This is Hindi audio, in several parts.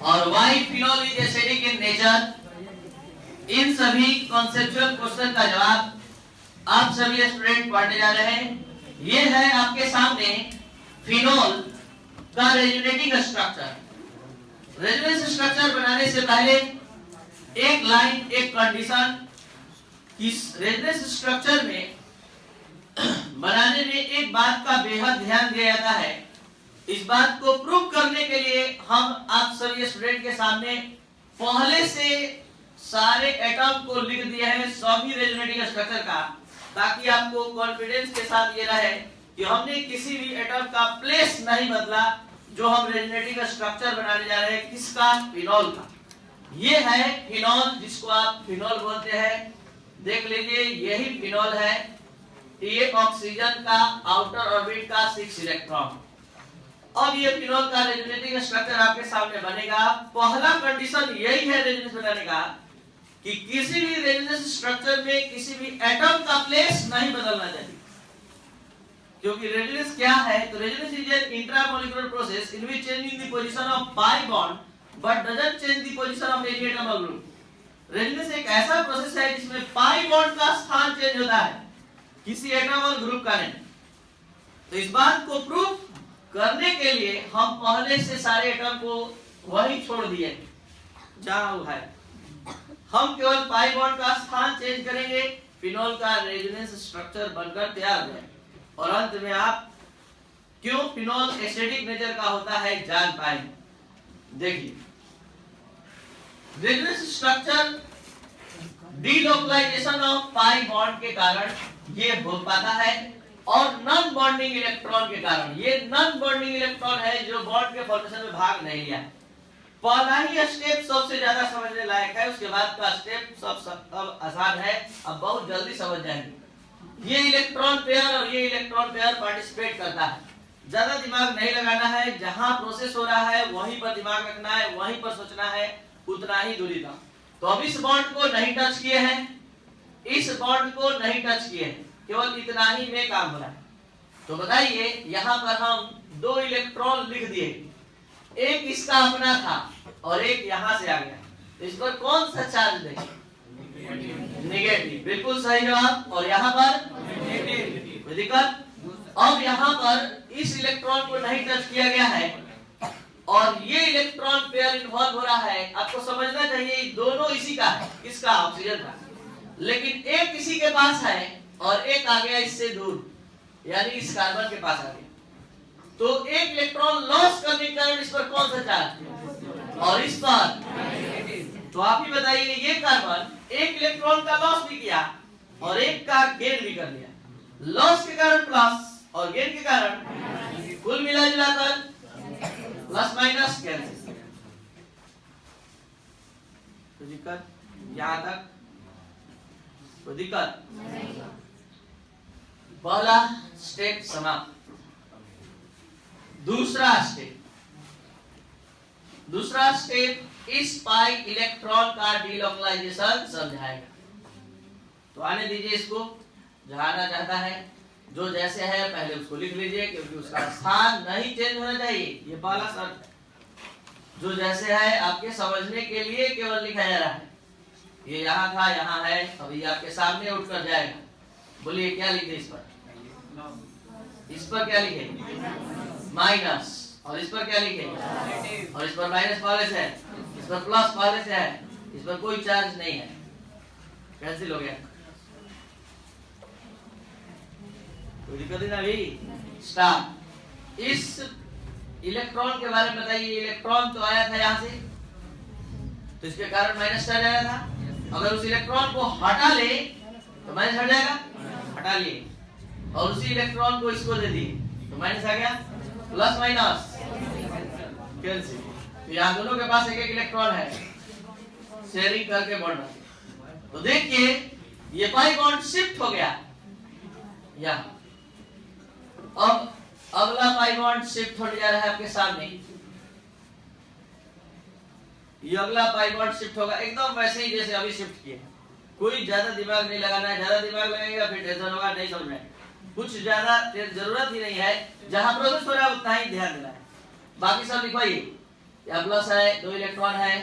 और why phenol is acidic in nature. इन सभी कॉन्सेप्चुअल क्वेश्चन का जवाब आप सभी स्टूडेंट पढ़ने जा रहे हैं। ये है आपके सामने फिनोल का रेजोनेटिंग स्ट्रक्चर। रेजोनेंस स्ट्रक्चर बनाने से पहले एक लाइन, एक कंडीशन, इस रेजोनेंस स्ट्रक्चर में बनाने में एक बात का बेहद ध्यान दिया जाता है। इस बात को प्रूव करने के लिए हम आप सभी स्टूडेंट के सामने पहले से सारे एटम को लिख दिए हैं सभी रेजोनेटिंग स्ट्रक्चर का, ताकि आपको कॉन्फिडेंस के साथ ये रहे कि हमने किसी भी एटम का प्लेस नहीं बदला। जो हम रेजोनेटिंग स्ट्रक्चर बनाने जा रहे हैं किसका? फिनोल का। ये है फिनोल, जिसको आप फिनोल बोलते हैं। देख लीजिए, यही फिनोल है। ये ऑक्सीजन का आउटर ऑर्बिट का 6 इलेक्ट्रॉन। अब ये फिनोल का रेजोनेटिंग स्ट्रक्चर आपके सामने बनेगा। पहला कंडीशन यही है रेजोनेंस बनाने का कि किसी भी रेजोनेंस स्ट्रक्चर में किसी भी एटम का प्लेस नहीं बदलना चाहिए। क्योंकि रेजोनेंस क्या है? तो resonance is an intramolecular process in which changing the position of pi bond but doesn't change the position of any atom और ग्रुप। रेजोनेंस एक ऐसा प्रोसेस है जिसमें पाई बॉन्ड का स्थान चेंज होता है, किसी एटम और ग्रुप का नहीं। तो इस बात को प्रूव करने के लिए हम पहले से सारे एटम को वही छोड़ दिए जहां वो है। हम केवल पाई बॉन्ड का स्थान चेंज करेंगे, फिनोल का रेजोनेंस स्ट्रक्चर बनकर तैयार हो जाएगा। और अंत में आप क्यों फिनोल एसिडिक नेचर का होता है जान पाएंगे। देखिए, resonance structure delocalisation of pi bond के कारण ये हो पाता है, और नॉन बॉन्डिंग इलेक्ट्रॉन के कारण। ये नॉन बॉन्डिंग इलेक्ट्रॉन है जो बॉन्ड के फॉर्मेशन में भाग नहीं लिया। पहला ही स्टेप सबसे ज्यादा समझने लायक है, उसके बाद का स्टेप सब आसान है, अब बहुत जल्दी समझ जाएंगे। ये इलेक्ट्रॉन पेयर और ये इलेक्ट्रॉन पेयर पार्टिसिपेट करता है। ज्यादा दिमाग नहीं लगाना है, जहां प्रोसेस हो रहा है वहीं पर दिमाग रखना है, वहीं पर सोचना है, उतना ही दूरी तक। तो अब इस बॉन्ड को नहीं टच किए हैं, इस बॉन्ड को नहीं टच किए हैं, केवल इतना ही में काम हो रहा है। तो बताइए, यहाँ पर हम 2 इलेक्ट्रॉन लिख दिए, एक इसका अपना था और एक यहाँ से आ गया। तो इस पर कौन सा चार्ज देंगे? नेगेटिव। बिल्कुल सही जवाब। और यहाँ पर नेगेटिव। दिक्कत? अब यहाँ पर इस इलेक्ट्रॉन को नहीं टच किया गया है और ये इलेक्ट्रॉन पेयर इन्वॉल्व हो रहा है। आपको समझना चाहिए दोनों इसी का है। किसका? ऑक्सीजन का। लेकिन एक इसी के पास है और एक आ गया इससे दूर, यानी इस कार्बन के पास आ गया। तो एक इलेक्ट्रॉन लॉस करने के कारण इस पर कौन सा चार्ज और इस पर? तो आप ही बताइए, ये कार्बन एक इलेक्ट्रॉन का लॉस भी किया और एक का गेन भी कर लिया। लॉस के कारण प्लस और गेन के कारण कुल मिला जुलाकर प्लस माइनस कैंसिल। तो दिक्कत यहां तक? तो दिक्कत? पहला स्टेप समाप्त। दूसरा स्टेप इस पाई इलेक्ट्रॉन का डीलोकलाइजेशन समझाएगा। तो आने दीजिए इसको, जहां आना चाहता है, जो जैसे है पहले उसको लिख लीजिए, क्योंकि उसका स्थान नहीं चेंज होना चाहिए। ये पहला शर्त है। जो जैसे है आपके समझने के लिए केवल लिखा जा रहा है। ये यहाँ था, यहाँ है, अभी आपके सामने उठकर जाएगा। बोलिए क्या लिखे इस पर? इस पर क्या लिखे? माइनस। और इस पर क्या लिखे? और इस पर माइनस पहले से है, इस पर प्लस पहले से है, इस पर कोई चार्ज नहीं है, कैंसिल हो गया। कोई दिक्कत नहीं ना अभी? स्टार्ट। इस इलेक्ट्रॉन के बारे में बताइए। इलेक्ट्रॉन तो आया था यहाँ से, तो इसके कारण माइनस चार्ज आया था। अगर उस इलेक्ट्रॉन को हटा ले तो माइनस हट जाएगा, हटा लिए, और उसी इलेक्ट्रॉन को इसको दे दिए तो माइनस आ गया, प्लस माइनस कैंसिल। तो यहाँ दोनों के पास एक एक इलेक्ट्रॉन है, शेयरिंग करके बॉन्ड। तो देखिए, ये पाई बॉन्ड शिफ्ट हो गया यहाँ। अब अगला पाई बॉन्ड शिफ्ट होने जा रहा है आपके सामने। ये अगला पाई बॉन्ड शिफ्ट होगा एकदम वैसे ही जैसे अभी शिफ्ट किए। कोई ज्यादा दिमाग नहीं लगाना है, ज्यादा दिमाग लगेगा फिर टेंशन होगा, नहीं समझ में। कुछ ज्यादा जरूरत ही नहीं है, जहां प्रोसेस हो रहा है उतना ही ध्यान देना है। बाकी सब लिखवाइए। यहाँ प्लस है, 2 इलेक्ट्रॉन है,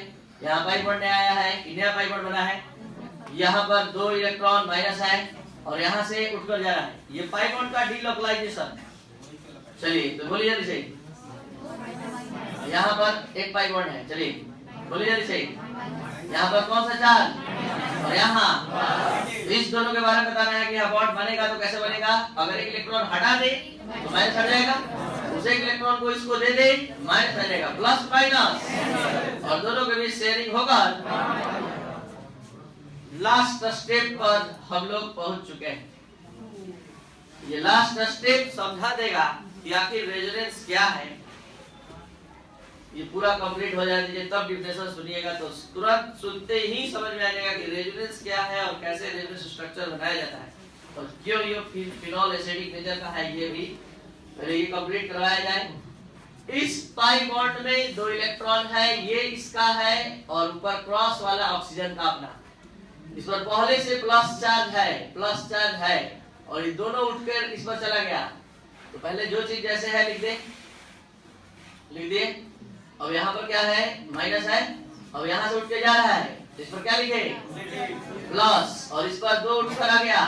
यहाँ पाई बॉन्ड नया आया है, नया पाई बॉन्ड बना है, यहाँ पर 2 इलेक्ट्रॉन माइनस है और यहाँ से उठकर जा रहा है। ये पाई बॉन्ड का डीलोकलाइजेशन। चलिए तो बोलिए जल्दी से, यहाँ पर एक पाई बॉन्ड है, चलिए बोलिए जल्दी से, यहाँ पर कौन सा चार्ज और यहाँ, इस दोनों के बारे में बताना है कि यहाँ बॉन्ड बनेगा तो कैसे बनेगा। अगर एक इलेक्ट्रॉन हटा दे तो माइनस हट जाएगा, उसे एक इलेक्ट्रॉन को इसको दे दे माइनस आ जाएगा, प्लस माइनस, और दोनों के बीच शेयरिंग होगा। लास्ट स्टेप पर हम लोग पहुंच चुके हैं। ये लास्ट स्टेप समझा देगा कि आखिर रेजोनेंस क्या है। ये पूरा कंप्लीट हो जाए दीजिए, तब डिफिनेशन सुनिएगा तो तुरंत सुनते ही समझ में आ जाएगा कि रेजोनेंस क्या है और कैसे रेजोनेंस स्ट्रक्चर बनाया जाता है और क्यों ये फिनोल एसिडिक नेचर का है। ये भी पहले ये कंप्लीट करवाया जाए। इस पाई बॉन्ड में 2 इलेक्ट्रॉन है, ये इसका है और ऊपर क्रॉस वाला ऑक्सीजन का अपना। इस पर पहले से प्लस चार्ज है और ये दोनों उठकर इस पर चला गया। तो पहले जो चीज जैसे है लिख दिए। अब यहाँ पर क्या है, माइनस है, अब यहाँ से उठ के जा रहा है, इस पर क्या लिखे, प्लस, और इस पर 2 उठकर आ गया,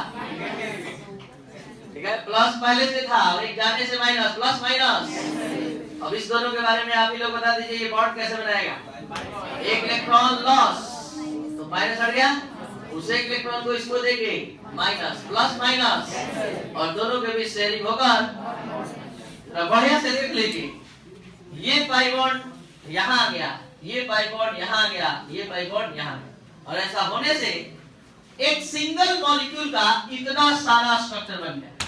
ठीक है। प्लस पहले से था और एक जाने से माइनस, प्लस माइनस। अब इस दोनों के बारे में आप ही लोग बता दीजिए, ये बॉन्ड कैसे बनाएगा। एक इलेक्ट्रॉन लॉस तो माइनस हट गया, उसे एक इलेक्ट्रॉन को इसको देंगे माइनस, प्लस माइनस, और दोनों के बीच शेयरिंग होगा। बढ़िया से देख लीजिए, ये पाई बॉन्ड यहाँ आ गया, ये पाई बॉन्ड यहाँ आ गया, ये पाई बॉन्ड यहाँ, और ऐसा होने से एक सिंगल मॉलिक्यूल का इतना सारा स्ट्रक्चर बन गया।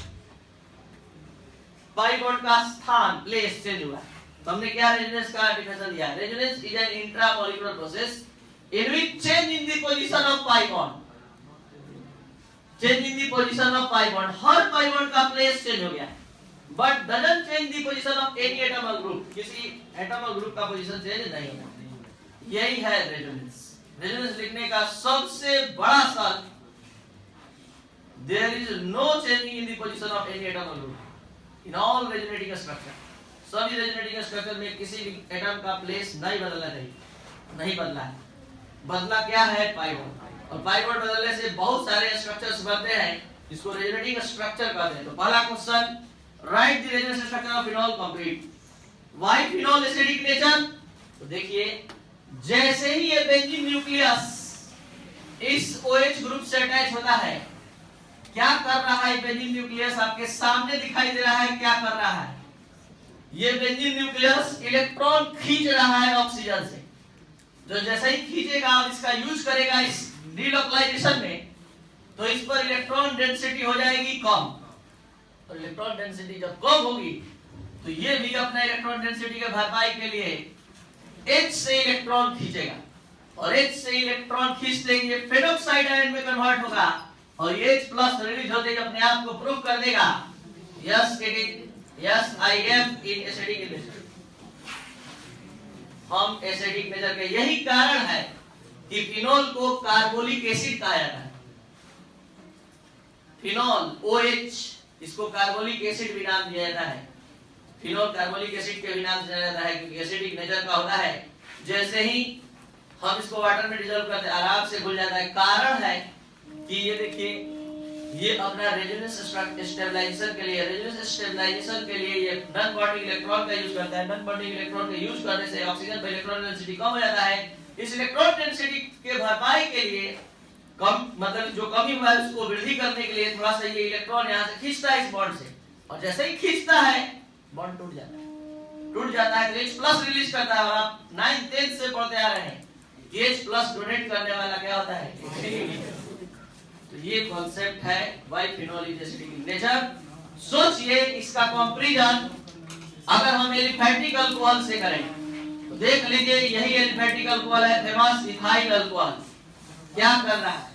पाई बॉन्ड का स्थान, प्लेस चेंज हुआ। तो हमने क्या रेजोनेंस का डेफिनेशन दिया। Resonance is an intramolecular process in which change in the position of pi bond, change in the position of pi bond, her pi bond का प्लेस चेंज हो गया, but doesn't change the position of any atomic group, किसी एटॉमिक ग्रुप का पोजीशन चेंज नहीं होगा। यही है रेजोनेंस। रेजोनेंस लिखने का सबसे बड़ा शर्त, there is no changing in the position of any atomic group in all resonating structure। सभी रेजोनेटिंग स्ट्रक्चर में किसी भी एटम का प्लेस नहीं बदलना चाहिए, नहीं बदला है। बदला क्या है, पाई बॉन्ड, और पाई बॉन्ड बदलने से बहुत सारे स्ट्रक्चर्स बनते हैं, इसको रेजोनेटिंग स्ट्रक्चर कहते हैं। तो पहला question, right the resonance structure of phenol complete. Why phenol acidic nature? तो देखिए, जैसे ही ये बेंजीन न्यूक्लियस इस OH ग्रुप से अटैच होता है, क्या कर रहा है बेंजीन न्यूक्लियस? आपके सामने दिखाई दे रहा है क्या कर रहा है। ये बेंजीन न्यूक्लियस इलेक्ट्रॉन खींच रहा है ऑक्सीजन से, जो जैसे ही खींचेगा और इसका यूज करेगा इस डीलोकलाइजेशन में, तो इस पर इलेक्ट्रॉन डेंसिटी हो जाएगी कम, और इलेक्ट्रॉन डेंसिटी जब कम होगी तो ये भी अपना इलेक्ट्रॉन डेंसिटी के भरपाई के लिए H से इलेक्ट्रॉन खींचेगा, और H से इलेक्ट्रॉन खींचते ही ये फेनोक्साइड आयन में कन्वर्ट होगा और ये H+ रिलीज होते ही अपने आप को प्रूव कर देगा yes it is, yes I am in acidic nature. हम एसिडिक नेचर के, यही कारण है कि फिनोल को कार्बोलिक एसिड कहा जाता है। फिनोल OH, इसको कार्बोलिक एसिड भी नाम दिया जाता है। फिनोल कार्बोलिक एसिड के भी नाम दिया जाता है क्योंकि एसिडिक नेचर का होता है। जैसे ही हम इसको वाटर में डिसॉल्व करते हैं आराम से घुल जाता है। कारण है कि ये देखिए, ये अपना रेजोनेंस स्टेबलाइजेशन के लिए, रेजोनेंस स्टेबलाइजेशन के लिए ये नॉन बॉन्डिंग इलेक्ट्रॉन का यूज करता है। नॉन बॉन्डिंग इलेक्ट्रॉन का यूज करने से ऑक्सीजन पर इलेक्ट्रॉन डेंसिटी कम हो जाता है। इस इलेक्ट्रॉन डेंसिटी के भरपाई के लिए कम, मतलब जो कमी हुआ है उसको वृद्धि करने के लिए थोड़ा सा ये इलेक्ट्रॉन यहाँ से खींचता है इस बॉन्ड से, और जैसे ही खींचता है बॉन्ड टूट जाता है। टूट जाता है तो H+ रिलीज करता है, और आप 9th 10th से पढ़ते आ रहे हैं कि H+ डोनेट करने वाला क्या होता है। तो ये कॉन्सेप्ट है why phenol is acidic nature. सोचिए इसका कंपैरिजन अगर हम एलिफैटिक अल्कोहल से करें तो देख लीजिए, यही एलिफैटिक अल्कोहल है, फेमस इथाइल अल्कोहल। क्या कर रहा है,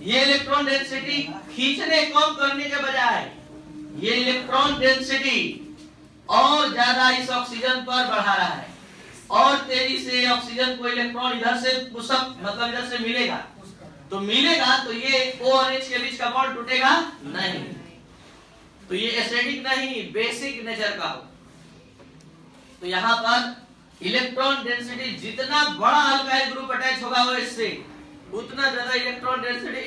ये इलेक्ट्रॉन डेंसिटी खींचने कम करने के बजाय ये इलेक्ट्रॉन डेंसिटी और ज्यादा इस ऑक्सीजन पर बढ़ा रहा है, और तेजी से ऑक्सीजन को इलेक्ट्रॉन इधर से पुशअप, मतलब इधर से मिलेगा तो ये O और H के बीच का बॉन्ड टूटेगा नहीं। तो ये एसिडिक नहीं, बेसिक नेचर का हो। तो यहाँ पर इलेक्ट्रॉन डेंसिटी जितना बड़ा अल्काइल ग्रुप अटैच होगा वो इससे उतना ज्यादा इलेक्ट्रॉन डेंसिटी